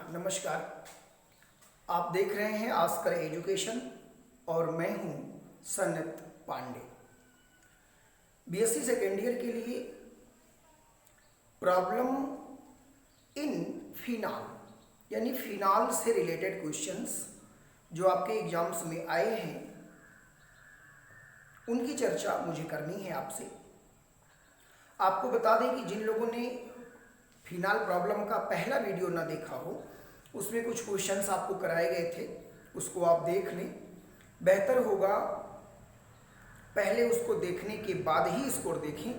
नमस्कार। आप देख रहे हैं आस्कर एजुकेशन और मैं हूं Sanat Pandey. BSc second year के लिए प्रॉब्लम इन फिनाल यानी फिनाल से रिलेटेड क्वेश्चंस जो आपके एग्जाम्स में आए हैं उनकी चर्चा मुझे करनी है आपसे। आपको बता दें कि जिन लोगों ने फिनाल प्रॉब्लम का पहला वीडियो ना देखा हो उसमें कुछ क्वेश्चंस आपको कराए गए थे, उसको आप देख लें। बेहतर होगा पहले उसको देखने के बाद ही स्कोर देखें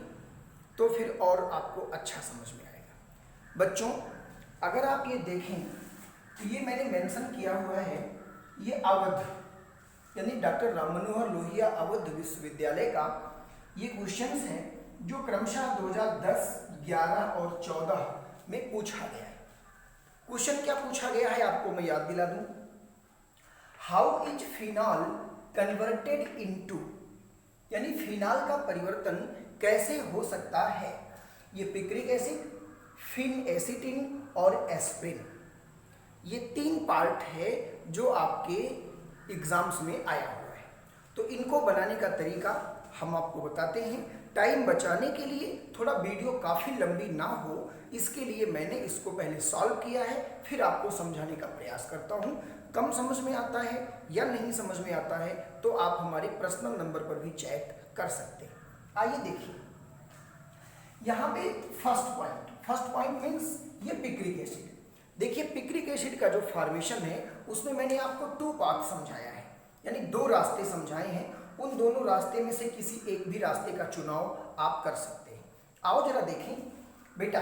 तो फिर और आपको अच्छा समझ में आएगा। बच्चों, अगर आप ये देखें तो ये मैंने मेंशन किया हुआ है, ये अवध यानी डॉक्टर राम मनोहर लोहिया अवध विश्वविद्यालय का ये क्वेश्चंस हैं जो क्रमशः 2010, 11 और 14 में पूछा गया है। क्वेश्चन क्या पूछा गया है आपको मैं याद दिला दूं। How is phenol converted into यानी फिनाल का परिवर्तन कैसे हो सकता है। ये पिक्रिक एसिड, फिन एसिटिन और एस्प्रिन, ये 3 पार्ट है जो आपके एग्जाम्स में आया हुआ है। तो इनको बनाने का तरीका हम आपको बताते हैं। टाइम बचाने के लिए थोड़ा वीडियो काफ़ी लंबी ना हो इसके लिए मैंने इसको पहले सॉल्व किया है, फिर आपको समझाने का प्रयास करता हूँ। कम समझ में आता है या नहीं समझ में आता है तो आप हमारे पर्सनल नंबर पर भी चैट कर सकते हैं। आइए देखिए, यहाँ पे फर्स्ट पॉइंट मीन्स ये पिक्रिक एसिड। देखिए, पिक्रिक एसिड का जो फॉर्मेशन है उसमें मैंने आपको 2 पाथ समझाया है, यानी 2 रास्ते समझाए हैं। उन दोनों रास्ते में से किसी एक भी रास्ते का चुनाव आप कर सकते हैं। आओ जरा देखें बेटा,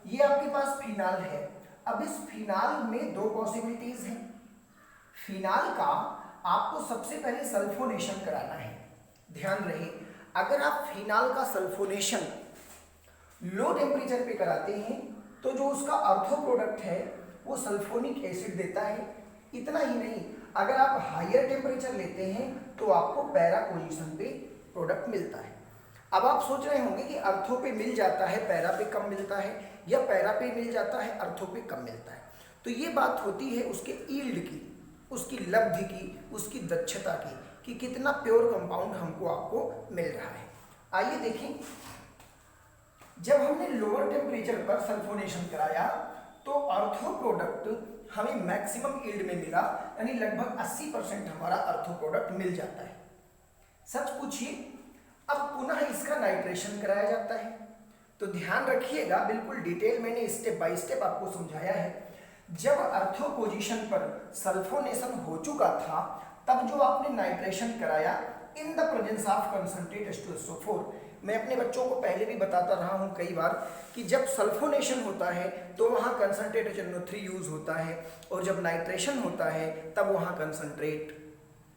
ये आपके पास फिनाल है। अब इस फिनाल में 2 पॉसिबिलिटीज हैं। फिनाल का आपको सबसे पहले सल्फोनेशन कराना है। ध्यान रहे, अगर आप फिनाल का सल्फोनेशन लो टेम्परेचर पे कराते हैं तो जो उसका अर्थो प्रोडक्ट है वो सल्फोनिक एसिड देता है। इतना ही नहीं, अगर आप हायर टेम्परेचर लेते हैं तो आपको पैरा पोजीशन पे प्रोडक्ट मिलता है। अब आप सोच रहे होंगे कि अर्थो पे मिल जाता है पैरा पे कम मिलता है, या पैरा पे मिल जाता है अर्थो पे कम मिलता है। तो ये बात होती है उसके यील्ड की, उसकी लब्धि की, उसकी दक्षता की, कि कितना प्योर कंपाउंड हमको आपको मिल रहा है। आइए देखें, जब हमने लोअर टेम्परेचर पर सल्फोनेशन कराया तो अर्थो प्रोडक्ट हमें मैक्सिमम यील्ड में मिला, यानी लगभग 80% हमारा अर्थो प्रोडक्ट मिल जाता है। सच पूछिए, अब पुनः इसका नाइट्रेशन कराया जाता है। तो ध्यान रखिएगा, बिल्कुल डिटेल मैंने स्टेप बाय स्टेप आपको समझाया है। जब अर्थो पोजीशन पर सल्फोनेशन हो चुका था तब जो आपने नाइट्रेशन कराया in the presence of concentrate H2SO4, मैं अपने बच्चों को पहले भी बताता रहा हूं कई बार कि जब सल्फोनेशन होता है तो वहां कंसंट्रेट HNO3 यूज होता है, और जब नाइट्रेशन होता है तब वहां कंसंट्रेट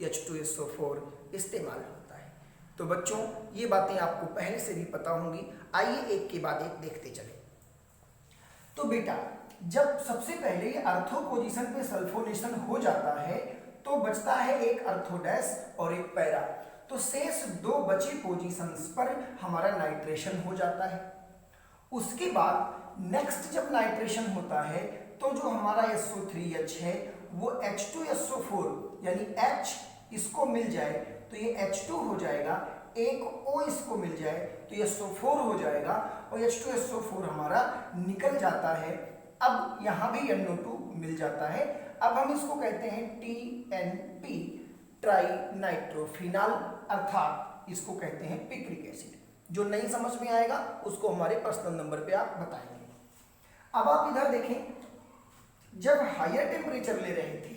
H2SO4 इस्तेमाल होता है। तो बच्चों, ये बातें आपको पहले से भी पता होंगी। आइए एक के बाद एक देखते चले। तो बेटा, जब सबसे पहले अर्थो पोजीशन पे सल्फोनेशन हो जाता है तो बचता है एक अर्थोडैश और एक पैरा। तो शेष 2 बचे पोजीशंस पर हमारा नाइट्रेशन हो जाता है। उसके बाद नेक्स्ट जब नाइट्रेशन होता है तो जो हमारा SO3H है वो H2SO4 यानी H इसको मिल जाए तो ये H2 हो जाएगा, एक O इसको मिल जाए तो ये SO4 हो जाएगा, और H2SO4 हमारा निकल जाता है। अब यहाँ भी NO2 मिल जाता है। अब हम इसको कहते हैं TNP, ट्राई नाइट्रोफिनाल, अर्थात इसको कहते हैं पिक्रिक एसिड। जो नहीं समझ में आएगा उसको हमारे पर्सनल नंबर पे आप बताएंगे। अब आप इधर देखें, जब हायर टेम्परेचर ले रहे थे,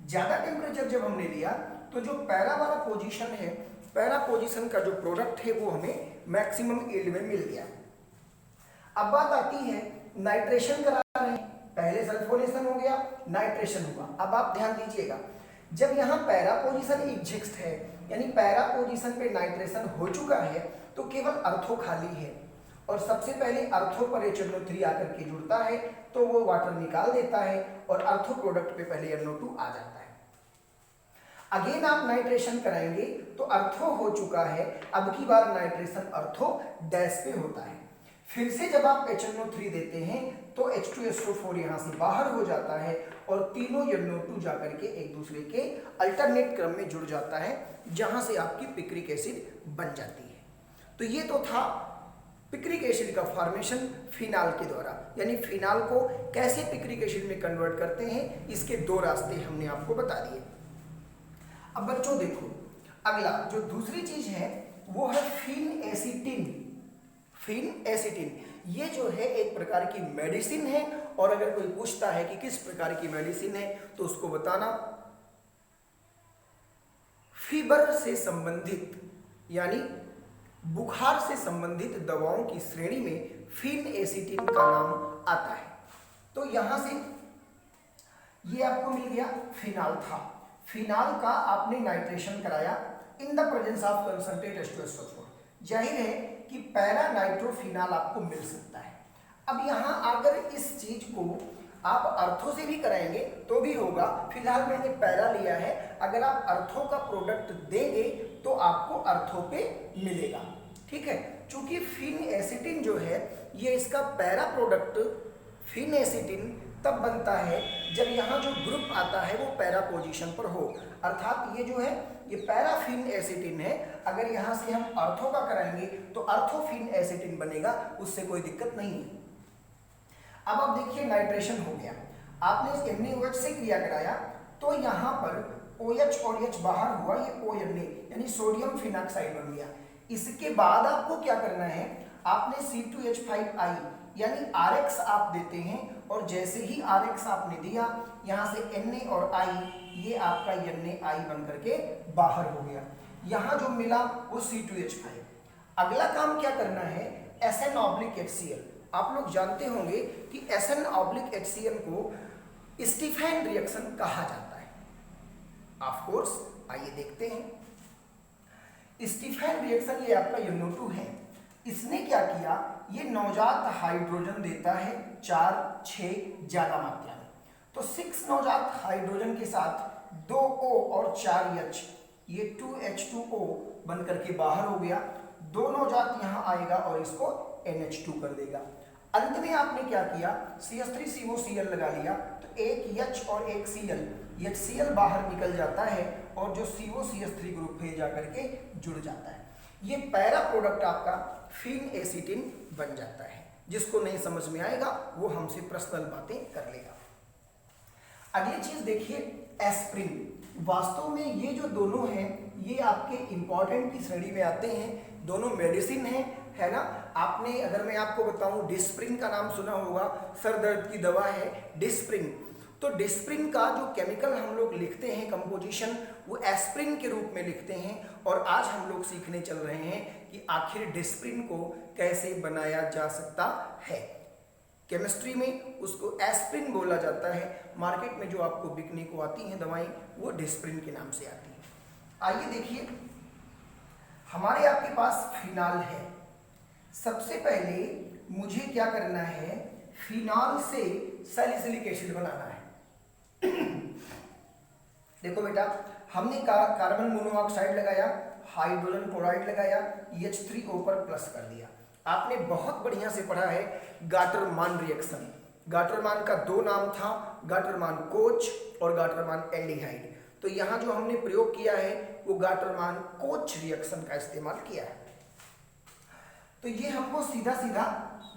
ज्यादा टेम्परेचर जब हमने लिया तो जो पैरा वाला पोजीशन है, पैरा पोजीशन का जो प्रोडक्ट है वो हमें मैक्सिमम यील्ड में मिल गया। अब बात आती है नाइट्रेशन करा रहे हैं, पहले सल्फोनेशन हो गया, नाइट्रेशन हुआ। अब आप ध्यान दीजिएगा, जब यहाँ पैरा पोजीशन एग्जिस्ट है यानी पैरा पोजीशन पे नाइट्रेशन हो चुका है तो केवल अर्थो खाली है, और सबसे पहले अर्थो पर HNO3 आकर के जुड़ता है तो वो वाटर निकाल देता है और अर्थो प्रोडक्ट पे पहले NO2 आ जाता है। अगेन आप नाइट्रेशन कराएंगे तो अर्थो हो चुका है, अब की बार नाइट्रेशन अर्थो डैश पे होता है। फिर से जब आप HNO3 देते हैं तो H2SO4 यहाँ से बाहर हो जाता है और तीनों NO2 जाकर के एक दूसरे के अल्टरनेट क्रम में जुड़ जाता है, जहां से आपकी पिक्रिक एसिड बन जाती है। तो ये तो था पिक्रिक एसिड का फॉर्मेशन फिनाल के द्वारा, यानी फिनाल को कैसे पिक्रिक एसिड में कन्वर्ट करते हैं, इसके दो रास्ते हमने आपको बता दिए। अब बच्चों देखो, अगला जो दूसरी चीज है वो है फिन एसिटिन। फिन एसिटिन ये जो है एक प्रकार की मेडिसिन है, और अगर कोई पूछता है कि किस प्रकार की मेडिसिन है तो उसको बताना फीवर से संबंधित यानी बुखार से संबंधित दवाओं की श्रेणी में फिन एसिटिन का नाम आता है। तो यहां से ये आपको मिल गया फिनाल था। फिनाल का आपने नाइट्रेशन कराया in the presence of concentrate H2SO4, जाहिर है कि पैरा नाइट्रोफिनाल आपको मिल सकता है। अब यहां अगर इस चीज को आप अर्थो से भी कराएंगे तो भी होगा, फिलहाल मैंने पैरा लिया है। अगर आप अर्थो का प्रोडक्ट देंगे तो आपको अर्थो पे मिलेगा, ठीक है। चूंकि फिन एसिटिन जो है ये इसका पैरा प्रोडक्ट फिन एसिटिन तब बनता है जब यहाँ जो ग्रुप आता है वो पैरा पोजीशन पर हो, अर्थात ये जो है ये पैराफिन एसिटिन है। अगर यहाँ से हम अर्थो का कराएंगे तो अर्थोफिन एसिटिन बनेगा, उससे कोई दिक्कत नहीं है। अब आप देखिए नाइट्रेशन हो गया, आपने NaOH से क्रिया कराया तो यहाँ पर OH और H बाहर हुआ, ये ONA यानी सोडियम फिनॉक्साइड बन गया। इसके बाद आपको क्या करना है, आपने C2H5I यानी RX आप देते हैं, और जैसे ही RX आपने दिया यहाँ से Na और I ये आपका NaI बन करके बाहर हो गया। यहाँ जो मिला वो C2H5। अगला काम क्या करना है, SN/HCl। आप लोग जानते होंगे कि SN/HCl को स्टीफेन रिएक्शन कहा जाता है। ऑफ कोर्स आइए देखते हैं। स्टीफेन रिएक्शन ये आपका NO2 है, इसने क्या किया, ये नवजात हाइड्रोजन देता है 4-6 ज्यादा मात्रा में। तो 6 नवजात हाइड्रोजन के साथ 2 O और 4 H, ये 2H2O बन करके बाहर हो गया। 2 नवजात यहाँ आएगा और इसको NH2 कर देगा। अंत में आपने क्या किया, CH3COCl लगा लिया, तो एक H और एक Cl, HCl बाहर निकल जाता है और जो COCH3 ग्रुप है जाकर के जुड़ जाता है। ये पैरा प्रोडक्ट आपका फिन एसिटिन बन जाता है। जिसको नहीं समझ में आएगा वो हमसे पर्सनल बातें कर लेगा। अगली चीज देखिए एस्प्रिन। वास्तव में ये जो दोनों हैं ये आपके इंपॉर्टेंट की श्रेणी में आते हैं, दोनों मेडिसिन हैं, है ना। आपने अगर मैं आपको बताऊं डिस्प्रिन का नाम सुना होगा, सर दर्द की दवा है डिस्प्रिन। तो डिस्प्रिन का जो केमिकल हम लोग लिखते हैं कंपोजिशन वो एस्प्रिन के रूप में लिखते हैं, और आज हम लोग सीखने चल रहे हैं कि आखिर डिस्प्रिन को कैसे बनाया जा सकता है। केमिस्ट्री में उसको एस्प्रिन बोला जाता है, मार्केट में जो आपको बिकने को आती हैं दवाएं वो डिस्प्रिन के नाम से आती हैं। आइए देखिए, हमारे आपके पास फिनाल है। सबसे पहले मुझे क्या करना है, फिनाल से सैलिसिलिक एसिड बनाना है। देखो बेटा, हमने कार्बन मोनोऑक्साइड लगाया, हाइड्रोजन क्लोराइड लगाया, H3O पर प्लस कर दिया। आपने बहुत बढ़िया से पढ़ा है गाटरमान रिएक्शन। गाटरमान का 2 नाम था, गाटरमान कोच और गाटरमान एल्डिहाइड। तो यहाँ जो हमने प्रयोग किया है वो गाटरमान कोच रिएक्शन का इस्तेमाल किया है। तो ये हमको सीधा सीधा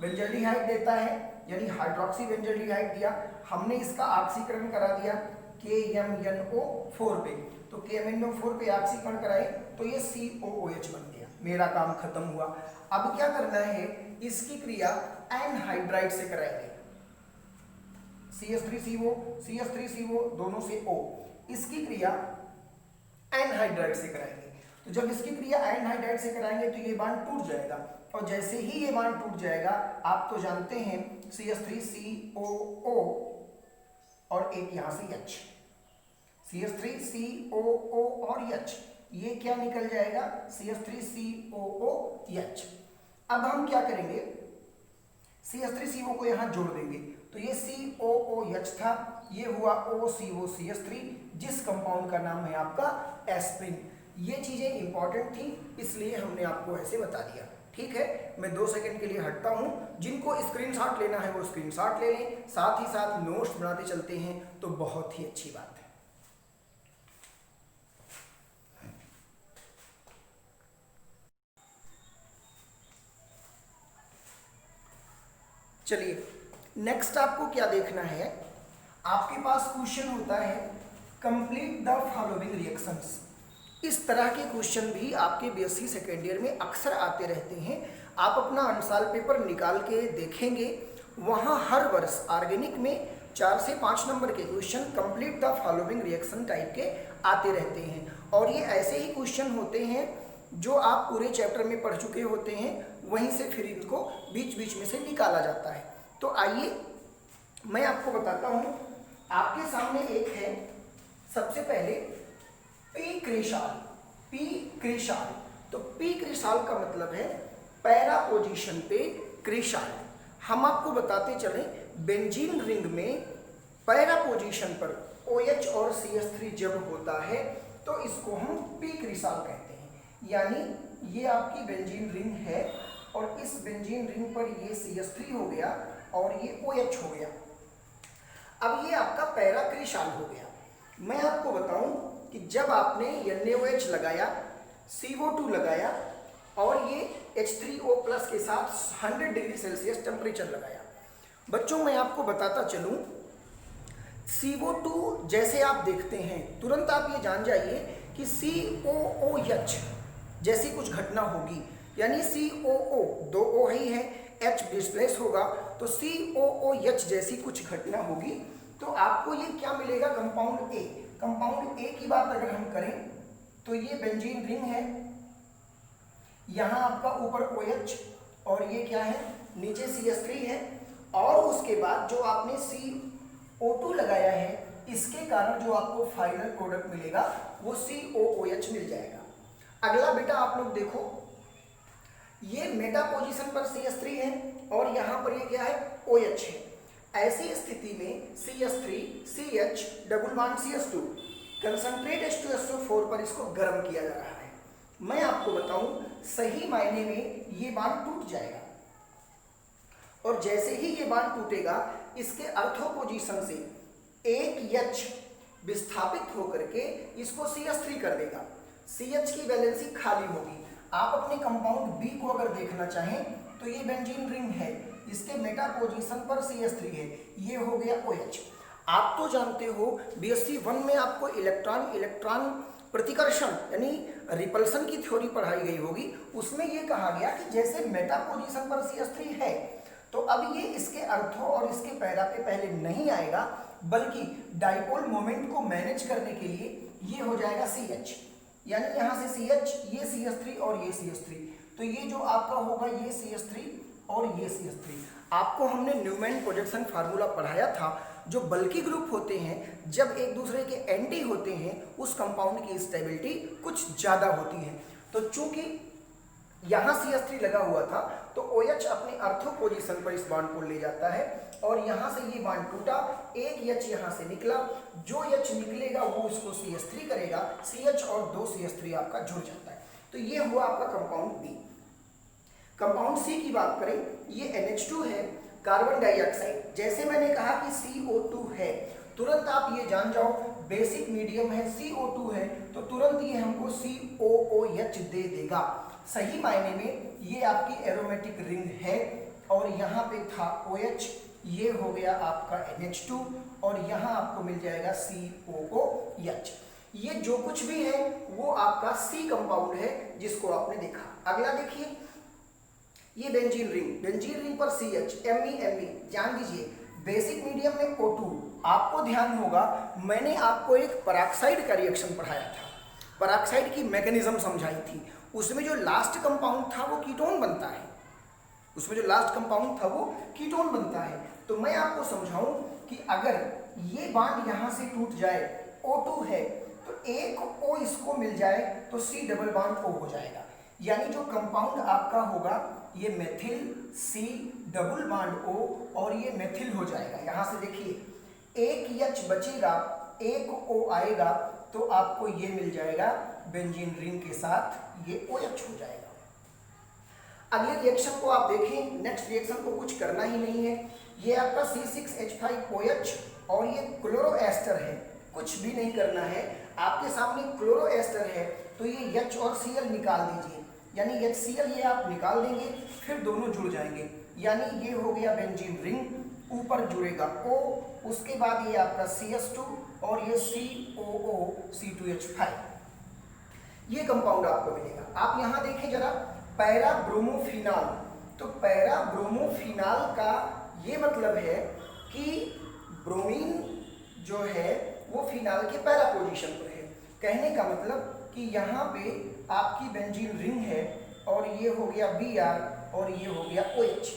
बेंजल्डिहाइड देता है, यानी हाइड्रोक्सी बेंजल्डिहाइड दिया। हमने इसका ऑक्सीकरण करा दिया KMnO4 पे, तो KMnO4 पे ऑक्सीकरण कराए तो ये COOH बन गया, मेरा काम खत्म हुआ। अब क्या करना है, इसकी क्रिया एनहाइड्राइड से कराएंगे। CH3CO दोनों से O, इसकी क्रिया एनहाइड्राइड से कराएंगे। तो जब इसकी क्रिया एनहाइड्राइड से कराएंगे तो ये बांड टूट जाएगा, और जैसे ही ये बांड टूट जाएगा, आप तो जानते हैं CH3COO और एक यहां से H, CH3COO और H, ये क्या निकल जाएगा CH3COOH। अब हम क्या करेंगे, CH3CO को यहां जोड़ देंगे, तो ये COOH था, ये हुआ OCOCH3, जिस कंपाउंड का नाम है आपका एस्प्रिन। ये चीजें इंपॉर्टेंट थी इसलिए हमने आपको ऐसे बता दिया, ठीक है, मैं 2 सेकंड के लिए हटता हूं। जिनको स्क्रीनशॉट लेना है वो स्क्रीनशॉट ले लें, साथ ही साथ नोट्स बनाते चलते हैं तो बहुत ही अच्छी बात है। चलिए नेक्स्ट आपको क्या देखना है, आपके पास क्वेश्चन होता है कंप्लीट द फॉलोइंग रिएक्शंस। इस तरह के क्वेश्चन भी आपके बीएससी सेकेंड ईयर में अक्सर आते रहते हैं। आप अपना अंसाल पेपर निकाल के देखेंगे, वहाँ हर वर्ष ऑर्गेनिक में 4 से 5 नंबर के question complete the following reaction type के आते रहते हैं। और ये ऐसे ही क्वेश्चन होते हैं जो आप पूरे चैप्टर में पढ़ चुके होते हैं, वहीं से फिर इनको बीच बीच में से निकाला जाता है। तो आइए मैं आपको बताता हूँ। आपके सामने एक है, सबसे पहले पी क्रिसाल। पी क्रिसाल, तो पी क्रिसाल का मतलब है पैरा पोजीशन पे क्रिसाल। हम आपको बताते चलें, बेंजीन रिंग में पैरा पोजीशन पर OH और CH3 जब होता है तो इसको हम पी क्रिसाल कहते हैं। यानी ये आपकी बेंजीन रिंग है और इस बेंजीन रिंग पर ये CH3 हो गया और ये OH हो गया। अब ये आपका पैरा क्रिसाल हो गया। मैं आपको बताऊं कि जब आपने NaOH लगाया, CO2 लगाया और ये H3O+ के साथ 100 डिग्री सेल्सियस टेम्परेचर लगाया। बच्चों मैं आपको बताता चलूं, CO2 जैसे आप देखते हैं तुरंत आप ये जान जाइए कि COOH जैसी कुछ घटना होगी। यानी COO 2 O ही है, H डिस्प्लेस होगा, तो COOH जैसी कुछ घटना होगी तो आपको ये क्या मिलेगा, कंपाउंड A। कंपाउंड A की बात अगर हम करें तो ये बेंजीन रिंग है, यहाँ आपका ऊपर OH और ये क्या है, नीचे CH3 है। और उसके बाद जो आपने CO2 लगाया है, इसके कारण जो आपको फाइनल प्रोडक्ट मिलेगा वो COOH मिल जाएगा। अगला बेटा आप लोग देखो, ये मेटा पोजीशन पर CH3 है और यहाँ पर ये क्या है, OH है। ऐसी स्थिति में CH3 CH double bond CH2 concentrate H2SO4 पर इसको गर्म किया जा रहा है। मैं आपको बताऊं, सही मायने में ये बॉन्ड टूट जाएगा और जैसे ही ये बॉन्ड टूटेगा इसके अर्थो पोजीशन से एक H विस्थापित होकर के इसको CH3 कर देगा। CH की वैलेंसी खाली होगी। आप अपने कंपाउंड B को अगर देखना चाहें तो ये बेंजीन रिंग है, इसके मेटा पोजीशन पर CH3 है, ये हो गया OH। आप तो जानते हो BSc 1 में आपको इलेक्ट्रॉन प्रतिकर्षण यानी रिपल्सन की थ्योरी पढ़ाई गई होगी। उसमें ये कहा गया कि जैसे मेटा पोजीशन पर CH3 है तो अब ये इसके अर्थों और इसके पैरा पे पहले नहीं आएगा, बल्कि डाइपोल मोमेंट को मैनेज करने के लिए ये हो जाएगा CH। यानी यहाँ से CH, ये CH3 और ये CH3, तो ये जो आपका होगा ये CH3 और ये CH3। आपको हमने न्यूमैन प्रोजेक्शन फार्मूला पढ़ाया था। जो बल्की ग्रुप होते हैं जब एक दूसरे के एंटी होते हैं उस कंपाउंड की स्टेबिलिटी कुछ ज़्यादा होती है। तो चूंकि यहाँ CH3 लगा हुआ था तो OH अपने अर्थो पोजीशन पर इस बॉन्ड को ले जाता है और यहाँ से ये बॉन्ड टूटा, एक H यहाँ से निकला, जो H निकलेगा वो इसको CH3 करेगा, CH और 2 CH3 आपका जुड़ जाता है। तो ये हुआ आपका कंपाउंड B। कंपाउंड C की बात करें, ये NH2 है, कार्बन डाइऑक्साइड। जैसे मैंने कहा कि CO2 है, तुरंत आप ये जान जाओ बेसिक मीडियम है, CO2 है, तो तुरंत ये हमको COOH दे देगा। सही मायने में ये आपकी एरोमेटिक रिंग है और यहाँ पे था OH, ये हो गया आपका NH2 और यहाँ आपको मिल जाएगा COOH। ये जो कुछ भी है वो आपका C कंपाउंड है जिसको आपने देखा। अगला देखिए, ये बेंजीन रिंग पर CH Me जान दीजिए। बेसिक मीडियम में O2। आपको ध्यान होगा मैंने आपको एक पेरोक्साइड का रिएक्शन पढ़ाया था, पेरोक्साइड की मैकेनिज्म समझाई थी। उसमें जो लास्ट कंपाउंड था वो कीटोन बनता है, तो मैं आपको समझाऊं कि अगर ये बॉन्ड यहाँ से टूट जाए, O2 है तो एक O इसको मिल जाए तो C डबल बॉन्ड O हो जाएगा। यानी जो कंपाउंड आपका होगा ये methyl C double bond O और ये मेथिल हो जाएगा। यहाँ से देखिए एक H बचेगा, एक O आएगा तो आपको ये मिल जाएगा बेंजीन रिंग के साथ ये OH हो जाएगा। अगले रिएक्शन को आप देखें, नेक्स्ट रिएक्शन को कुछ करना ही नहीं है। ये आपका C6H5OH और ये क्लोरोएस्टर है, कुछ भी नहीं करना है। आपके सामने क्लोरोएस्टर है तो ये H और Cl निकाल दीजिए, यानी HCl ये आप निकाल देंगे, फिर दोनों जुड़ जाएंगे, यानी ये हो गया बेंजीन रिंग, ऊपर जुड़ेगा O, उसके बाद ये आपका CS2 और ये COO C2H5, ये कंपाउंड आपको मिलेगा। आप यहाँ देखें जरा, पैरा ब्रोमोफिनाल, तो पैरा ब्रोमोफिनाल का ये मतलब है कि ब्रोमीन जो है वो फिनाल के पैरा पोजीशन पर है। कहने का मतलब कि यहाँ पे आपकी बेंजीन रिंग है और ये हो गया Br और ये हो गया OH,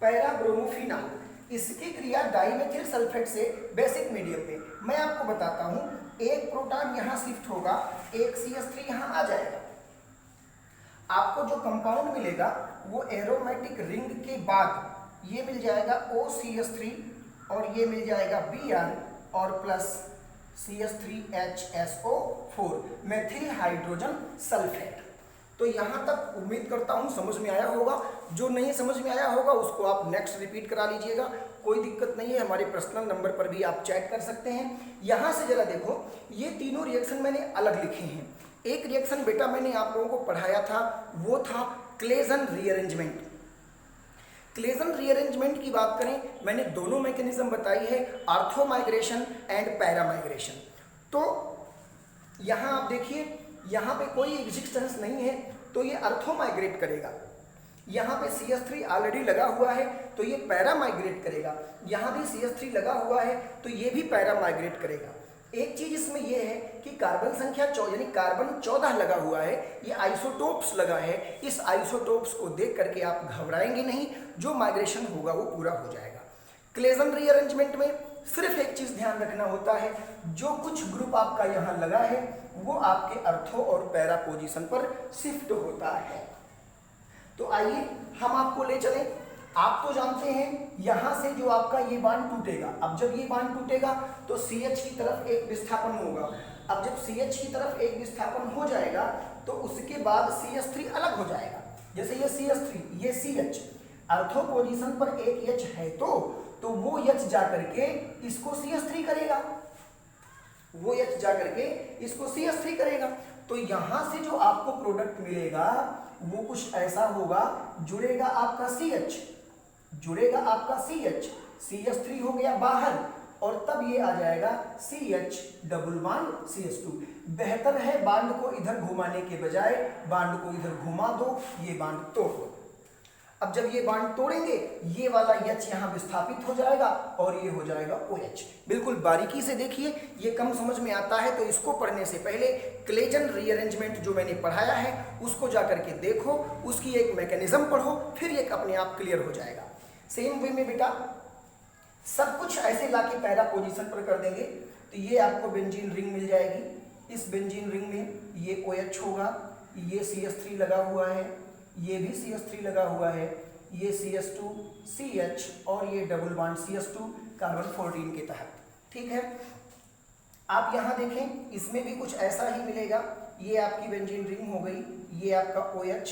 पैरा ब्रोमोफिनाल। इसकी क्रिया डाइमेथिल सल्फेट से बेसिक मीडियम पे, मैं आपको बताता हूँ, एक प्रोटॉन यहाँ शिफ्ट होगा, एक CH3 यहाँ आ जाएगा। आपको जो कंपाउंड मिलेगा वो एरोमेटिक रिंग के बाद ये मिल जाएगा OCH3 और ये मिल जाएगा Br और plus CH3HSO4 methyl hydrogen sulphate. तो यहाँ तक उम्मीद करता हूँ समझ में आया होगा। जो नहीं समझ में आया होगा उसको आप नेक्स्ट रिपीट करा लीजिएगा, कोई दिक्कत नहीं है। हमारे पर्सनल नंबर पर भी आप चैट कर सकते हैं। यहाँ से जरा देखो, ये तीनों रिएक्शन मैंने अलग लिखे हैं। एक रिएक्शन बेटा मैंने आप लोगों को पढ़ाया था, वो था क्लेजन रीअरेंजमेंट। क्लेजन रीअरेंजमेंट की बात करें, मैंने दोनों मैकेनिज्म बताई है, ortho migration and para migration. तो यहाँ आप देखिए, यहाँ पे कोई एग्जिस्टेंस नहीं है तो ये आर्थो माइग्रेट करेगा। यहाँ पे CH3 ऑलरेडी लगा हुआ है तो ये पैरा माइग्रेट करेगा। यहाँ भी CH3 लगा हुआ है तो ये भी पैरा माइग्रेट करेगा। एक चीज इसमें यह है कि कार्बन संख्या यानी कार्बन 14 लगा हुआ है, ये आइसोटोप्स लगा है। इस आइसोटोप्स को देख करके आप घबराएंगे नहीं, जो माइग्रेशन होगा वो पूरा हो जाएगा। क्लेजन रीअरेंजमेंट में सिर्फ एक चीज ध्यान रखना होता है, जो कुछ ग्रुप आपका यहाँ लगा है वो आपके अर्थो और पैरा पोजीशन पर शिफ्ट होता है। तो आइए हम आपको ले चलें। आप तो जानते हैं यहाँ से जो आपका ये बांड टूटेगा, अब जब ये बांड टूटेगा तो CH की तरफ एक विस्थापन होगा। अब जब CH की तरफ एक विस्थापन हो जाएगा तो उसके बाद CH3 अलग हो जाएगा। जैसे ये CH3, ये CH, अर्थो पोजीशन पर एक H है तो वो H जा करके इसको CH3 करेगा, वो H जा करके इसको CH3 करेगा। तो यहां से जो आपको प्रोडक्ट मिलेगा वो कुछ ऐसा होगा, जुड़ेगा आपका CH, जुड़ेगा आपका CH, CH3 हो गया बाहर और तब ये आ जाएगा CH डबल बॉन्ड CH2। बेहतर है बांड को इधर घुमाने के बजाय बांड को इधर घुमा दो, ये बांड तोड़ दो। अब जब ये बांड तोड़ेंगे ये वाला H यहाँ विस्थापित हो जाएगा और ये हो जाएगा OH। बिल्कुल बारीकी से देखिए, ये कम समझ में आता है तो इसको पढ़ने से पहले क्लेजन रीअरेंजमेंट जो मैंने पढ़ाया है उसको जा करके देखो, उसकी एक मैकेनिज्म पढ़ो, फिर ये अपने आप क्लियर हो जाएगा। सेम वे में बेटा सब कुछ ऐसे लाके पैरा पोजीशन पर कर देंगे तो ये आपको बेंजीन रिंग मिल जाएगी। इस बेंजीन रिंग में ये OH होगा, ये CH3 लगा हुआ है, ये भी CH3 लगा हुआ है, ये CS2 CH और ये डबल बॉन्ड CH2 कार्बन 14 के तहत। ठीक है, आप यहाँ देखें इसमें भी कुछ ऐसा ही मिलेगा। ये आपकी बेंजीन रिंग हो गई, ये आपका OH,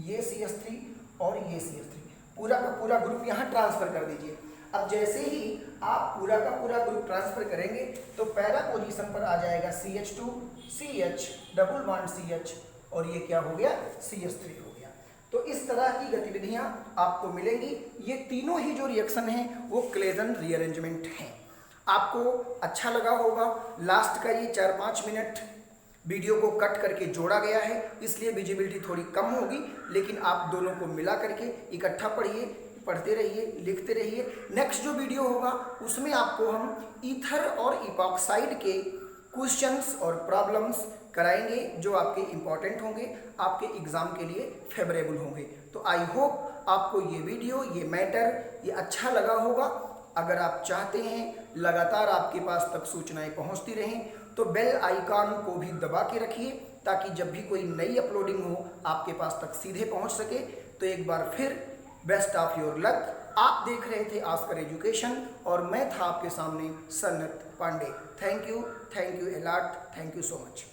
ये CH3 और ये CH3, पूरा का पूरा ग्रुप यहाँ ट्रांसफर कर दीजिए। अब जैसे ही आप पूरा का पूरा ग्रुप ट्रांसफर करेंगे तो पैरा पोजीशन पर आ जाएगा CH2 CH double bond CH और ये क्या हो गया CH3 हो गया। तो इस तरह की गतिविधियां आपको मिलेंगी। ये तीनों ही जो रिएक्शन हैं वो क्लेजन रीअरेंजमेंट हैं। आपको अच्छा लगा होगा। लास्ट का ये 4-5 मिनट वीडियो को कट करके जोड़ा गया है, इसलिए विजिबिलिटी थोड़ी कम होगी, लेकिन आप दोनों को मिला करके इकट्ठा पढ़िए, पढ़ते रहिए, लिखते रहिए। नेक्स्ट जो वीडियो होगा उसमें आपको हम ईथर और इपॉक्साइड के क्वेश्चंस और प्रॉब्लम्स कराएंगे जो आपके इम्पॉर्टेंट होंगे, आपके एग्जाम के लिए फेवरेबल होंगे। तो आई होप आपको ये वीडियो, ये मैटर, ये अच्छा लगा होगा। अगर आप चाहते हैं लगातार आपके पास तक सूचनाएं पहुंचती रहें तो बेल आइकॉन को भी दबा के रखिए ताकि जब भी कोई नई अपलोडिंग हो आपके पास तक सीधे पहुंच सके। तो एक बार फिर बेस्ट ऑफ योर लक। आप देख रहे थे आस्कर एजुकेशन और मैं था आपके सामने Sannat Pandey. Thank you a lot, thank you so much.